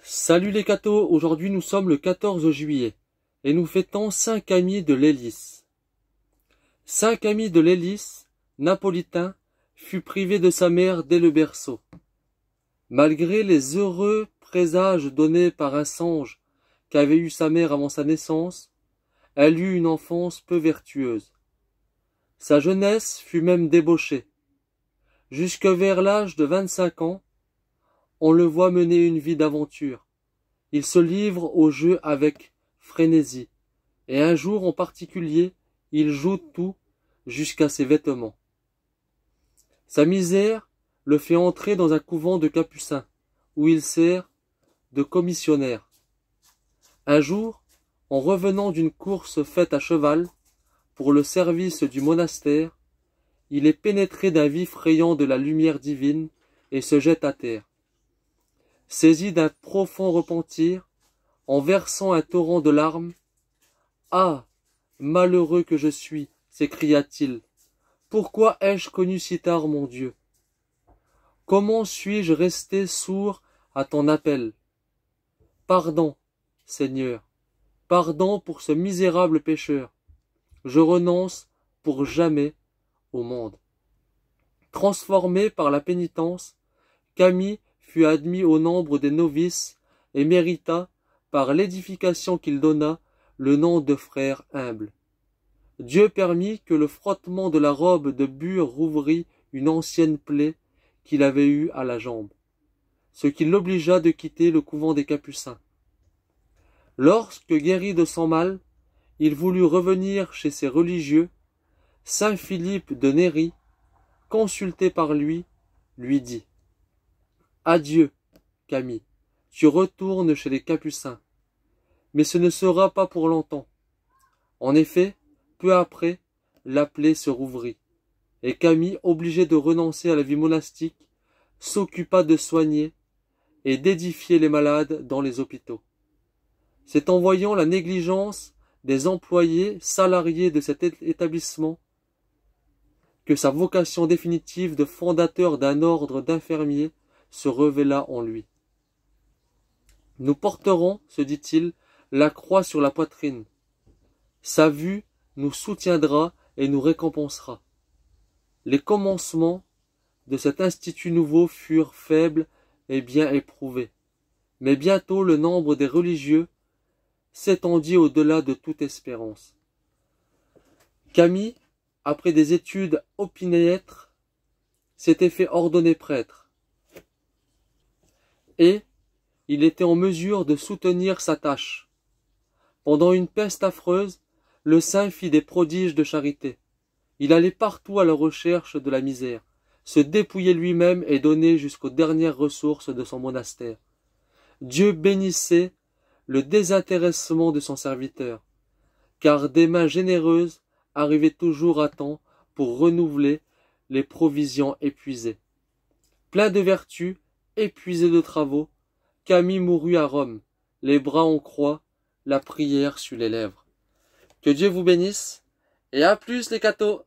Salut les cathos, aujourd'hui nous sommes le 14 juillet et nous fêtons Saint Camille de Lellis. Saint Camille de Lellis, napolitain, fut privé de sa mère dès le berceau. Malgré les heureux présages donnés par un songe qu'avait eu sa mère avant sa naissance, elle eut une enfance peu vertueuse. Sa jeunesse fut même débauchée. Jusque vers l'âge de 25 ans, on le voit mener une vie d'aventure. Il se livre au jeu avec frénésie, et un jour en particulier, il joue tout jusqu'à ses vêtements. Sa misère le fait entrer dans un couvent de capucins, où il sert de commissionnaire. Un jour, en revenant d'une course faite à cheval, pour le service du monastère, il est pénétré d'un vif rayon de la lumière divine et se jette à terre. Saisi d'un profond repentir, en versant un torrent de larmes, « Ah, malheureux que je suis !» s'écria-t-il. « Pourquoi ai-je connu si tard mon Dieu? Comment suis-je resté sourd à ton appel? Pardon, Seigneur, pardon pour ce misérable pécheur. Je renonce pour jamais au monde. » Transformé par la pénitence, Camille fut admis au nombre des novices et mérita, par l'édification qu'il donna, le nom de frère humble. Dieu permit que le frottement de la robe de bure rouvrît une ancienne plaie qu'il avait eue à la jambe, ce qui l'obligea de quitter le couvent des Capucins. Lorsque guéri de son mal, il voulut revenir chez ses religieux. Saint Philippe de Néri, consulté par lui, dit « Adieu, Camille, tu retournes chez les Capucins, mais ce ne sera pas pour longtemps. » En effet, peu après, la plaie se rouvrit, et Camille, obligé de renoncer à la vie monastique, s'occupa de soigner et d'édifier les malades dans les hôpitaux. C'est en voyant la négligence des employés salariés de cet établissement que sa vocation définitive de fondateur d'un ordre d'infirmiers se révéla en lui. « Nous porterons, se dit-il, la croix sur la poitrine. Sa vue nous soutiendra et nous récompensera. » Les commencements de cet institut nouveau furent faibles et bien éprouvés, mais bientôt le nombre des religieux s'étendit au-delà de toute espérance. Camille, après des études opiniâtres, s'était fait ordonner prêtre, et il était en mesure de soutenir sa tâche. Pendant une peste affreuse, le saint fit des prodiges de charité. Il allait partout à la recherche de la misère, se dépouillait lui-même et donnait jusqu'aux dernières ressources de son monastère. Dieu bénissait le désintéressement de son serviteur, car des mains généreuses arrivaient toujours à temps pour renouveler les provisions épuisées. Plein de vertus, épuisé de travaux, Camille mourut à Rome, les bras en croix, la prière sur les lèvres. Que Dieu vous bénisse, et à plus les cathos!